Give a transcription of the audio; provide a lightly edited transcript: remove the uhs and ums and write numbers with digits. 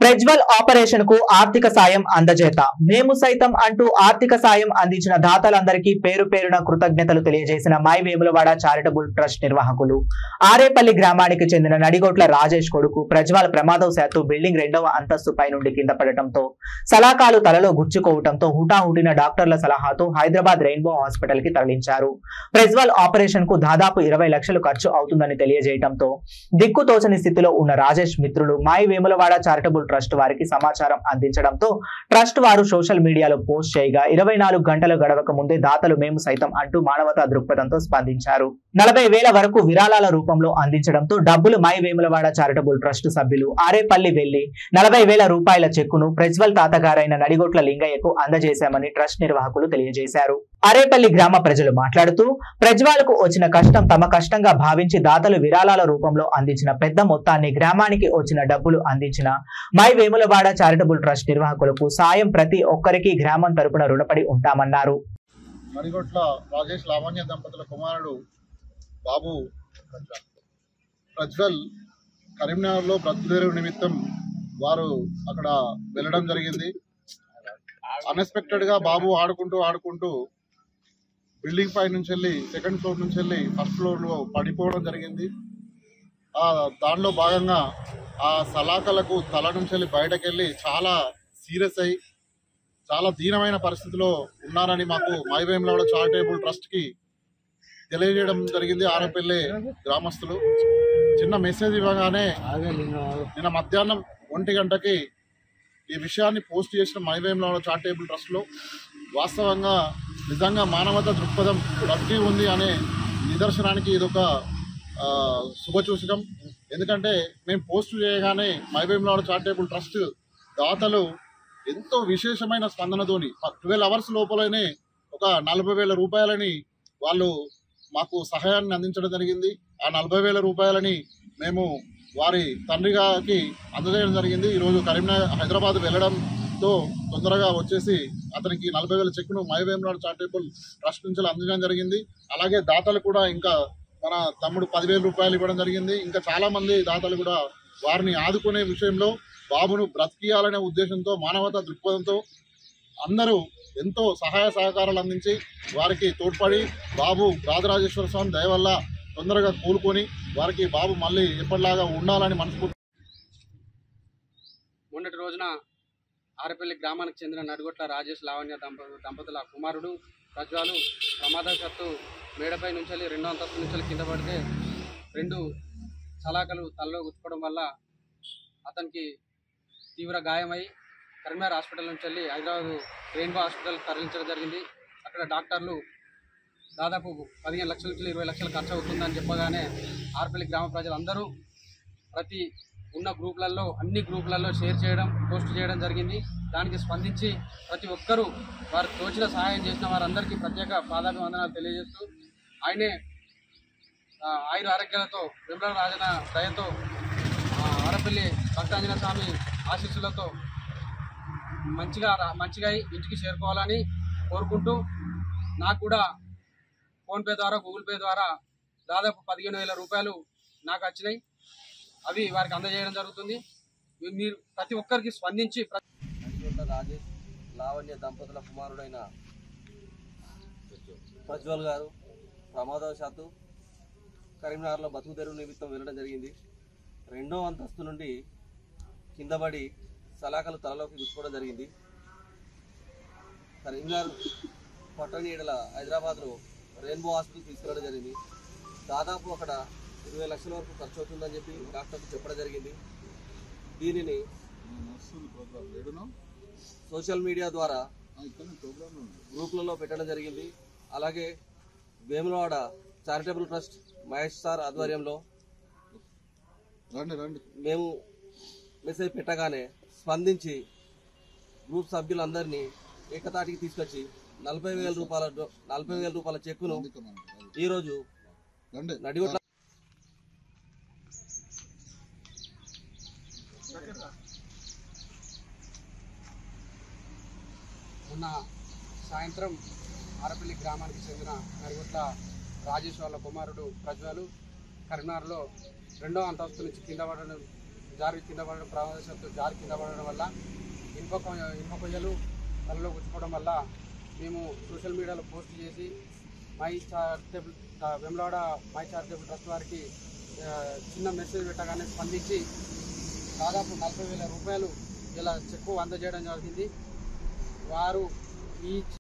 Prajwal operation కు ఆర్థిక సాయం అందజేత మేము సైతం అంటూ ఆర్థిక సాయం అందించిన దాతలందరికీ పేరు పేరున కృతజ్ఞతలు తెలియజేసిన మై వేములవాడ చారిటబుల్ ట్రస్ట్ నిర్వాహకులు. ఆరేపల్లి గ్రామానికి చెందిన నడిగొట్ల రాజేష్ కొడుకు ప్రజ్వల్ ప్రమాదవశాత్తు బిల్డింగ్ 2వ అంతస్తు పై నుండి కింద పడటంతో సలాకాలు తలలో గుచ్చుకోవడంతో హుటాహుటిన డాక్టర్ల సలహాతో హైదరాబాద్ రెయిన్బో హాస్పిటల్ కి తరలించారు. ప్రజ్వల్ ఆపరేషన్ కు దాదాపు 20 లక్షలు ఖర్చు అవుతుందని తెలియజేయడంతో దిక్కుతోచని స్థితిలో ఉన్న రాజేష్ మిత్రులు మై వేములవాడ చారిటబుల్ ట్రస్ట్ వారికి సమాచారం అందించడంతో ట్రస్ట్ వారు సోషల్ మీడియాలో పోస్ట్ చేయగా 24 గంటలు గడవక ముందే దాతలు మేము సైతం అంటూ మానవతా దృక్పథంతో స్పందించారు. 40,000 వరకు విరాళాల రూపంలో అందించడంతో డబ్బులు మై వేములవాడ చారిటబుల్ ట్రస్ట్ సభ్యులు ఆరేపల్లి వెళ్లి 40,000 రూపాయల చెక్కును ప్రజ్వల్ తాతగారైన నడిగొట్ల లింగయ్యకు అందజేశామని ట్రస్ట్ నిర్వాహకులు తెలియజేశారు. ఆరేపల్లి గ్రామ ప్రజలు మాట్లాడుతూ ప్రజ్వల్ కు వచ్చిన కష్టం తమ కష్టంగా భావించి దాతలు విరాళాల రూపంలో అందించిన పెద్ద మొత్తాన్ని గ్రామానికి వచ్చిన డబ్బులు అందించిన మై వేములవాడ చారిటబుల్ ట్రస్ట్ నిర్వాహకులకు సాయం ప్రతి ఒక్కరికి గ్రామం తరపున రుణపడి ఉంటామన్నారు. నడిగొట్ల రాజేష్ లావణ్య దంపతుల కుమారుడు బాబు ప్రజ్వల్ కరీంనగర్లో బ్రతుకుదేరు నిమిత్తం వారు అక్కడ వెళ్ళడం జరిగింది. అన్ఎక్స్పెక్టెడ్ గా బాబు ఆడుకుంటూ బిల్డింగ్ పై నుంచి వెళ్ళి సెకండ్ ఫ్లోర్ నుంచి వెళ్ళి ఫస్ట్ ఫ్లోర్ లో పడిపోవడం జరిగింది. దానిలో భాగంగా ఆ సలాకలకు తల నుంచి వెళ్ళి బయటకు వెళ్ళి చాలా సీరియస్ అయ్యి చాలా దీనమైన పరిస్థితిలో ఉన్నారని మాకు మై వేములవాడ చారిటబుల్ ట్రస్ట్ కి తెలియజేయడం జరిగింది. ఆరేపల్లి గ్రామస్తులు చిన్న మెసేజ్ ఇవ్వగానే నిన్న మధ్యాహ్నం 1 గంటకి ఈ విషయాన్ని పోస్ట్ చేసిన మై వేములవాడ చారిటబుల్ ట్రస్ట్ లో వాస్తవంగా నిజంగా మానవతా దృక్పథం బ్రతికి ఉంది అనే నిదర్శనానికి ఇదొక శుభసూచకం. ఎందుకంటే మేము పోస్ట్ చేయగానే మై వేములవాడ చారిటబుల్ ట్రస్ట్ దాతలు ఎంతో విశేషమైన స్పందనతోని 12 అవర్స్ లోపలనే ఒక 40,000 రూపాయలని వాళ్ళు మాకు సహాయాన్ని అందించడం జరిగింది. ఆ 40,000 రూపాయలని మేము వారి తండ్రి గారికి అందజేయడం జరిగింది. ఈరోజు హైదరాబాద్ వెళ్ళడంతో తొందరగా వచ్చేసి అతనికి 40,000 చెక్కును మై వేములవాడ చారిటబుల్ ట్రస్ట్ నుంచి అందించడం జరిగింది. అలాగే దాతలు కూడా ఇంకా మన తమ్ముడు 10,000 రూపాయలు ఇవ్వడం జరిగింది. ఇంకా చాలా మంది దాతలు కూడా వారిని ఆదుకునే విషయంలో బాబును బ్రతికియాలనే ఉద్దేశంతో మానవతా దృక్పథంతో అందరూ ఎంతో సహాయ సహకారాలు అందించి వారికి తోడ్పడి బాబు రాజరాజేశ్వర స్వామి దయ వల్ల తొందరగా కోలుకొని వారికి బాబు మళ్ళీ ఎప్పటిలాగా ఉండాలని మనస్ఫూర్తి. మొన్నటి రోజున ఆరేపల్లి గ్రామానికి చెందిన నడిగొట్ల రాజేష్ లావణ్య దంపతుల కుమారుడు ప్రజ్వల్ ప్రమాదవశాత్తు మేడపై నుంచి 2వ అంతస్తు నుంచి కింద పడితే 2 సలాకలు తలలో గుచ్చుకోవడం వల్ల అతనికి తీవ్ర గాయమై కరీంనగర్ హాస్పిటల్ నుంచి వెళ్ళి హైదరాబాద్ రెయిన్బో హాస్పిటల్ తరలించడం జరిగింది. అక్కడ డాక్టర్లు దాదాపు 15 లక్షల నుంచి 20 లక్షలు ఖర్చు అవుతుందని చెప్పగానే ఆరేపల్లి గ్రామ ప్రజలందరూ ప్రతి ఉన్న గ్రూపులలో అన్ని గ్రూపులలో షేర్ చేయడం పోస్ట్ చేయడం జరిగింది. దానికి స్పందించి ప్రతి ఒక్కరూ వారు తోచిన సహాయం చేసిన వారందరికీ ప్రత్యేక పాదాభివందనాలు తెలియజేస్తూ ఆయనే ఆయుర ఆరోగ్యాలతో వేములవాడ రాజన దయతో ఆరేపల్లి భక్తాంజనేయ స్వామి ఆశీస్సులతో మంచిగా ఇంటికి చేరుకోవాలని కోరుకుంటూ నాకు కూడా ఫోన్పే ద్వారా గూగుల్ పే ద్వారా దాదాపు 15,000 రూపాయలు నాకు వచ్చినాయి. అవి వారికి అందజేయడం జరుగుతుంది. మీరు ప్రతి ఒక్కరికి స్పందించి రాజేష్ లావణ్య దంపతుల కుమారుడైన ప్రజ్వల్ గారు ప్రమాదవశాత్తు కరీంనగర్లో బతుకుదెరువు నిమిత్తం వెళ్ళడం జరిగింది. 2వ అంతస్తు నుండి కింద పడి సలాకలు తలలోకి గుచ్చుకోవడం జరిగింది. కరీంనగర్ పట్టణీడల హైదరాబాద్లో రెయిన్బో హాస్పిటల్ తీసుకురావడం జరిగింది. దాదాపు అక్కడ 20 లక్షల వరకు ఖర్చు అవుతుందని చెప్పి డాక్టర్కి చెప్పడం జరిగింది. దీనిని సోషల్ మీడియా ద్వారా గ్రూపులలో పెట్టడం జరిగింది. అలాగే Vemulawada charitable trust Mahesh sir ఆధ్వర్యంలో మేము మెసేజ్ పెట్టగానే స్పందించి గ్రూప్ సభ్యులందరినీ ఏకతాటికి తీసుకొచ్చి 40,000 రూపాయల చెక్కును ఈరోజు నడిగొట్ల మొన్న సాయంత్రం ఆరేపల్లి గ్రామానికి చెందిన నడిగొట్ల రాజేష్ వాళ్ళ కుమారుడు ప్రజ్వల్ కరీంనగర్లో 2వ అంతస్తు నుంచి కింద పడడం జారి కింద పడడం ప్రమాదవశాత్తు జారి కింద పడడం వల్ల ఇనుప కొయ్యలు తలలో గుచ్చుకోవడం వల్ల మేము సోషల్ మీడియాలో పోస్ట్ చేసి my charitable Vemulawada my charitable trust వారికి చిన్న మెసేజ్ పెట్టగానే స్పందించి దాదాపు 40,000 రూపాయలు ఇలా చెక్కు అందజేయడం జరిగింది. వారు ఈ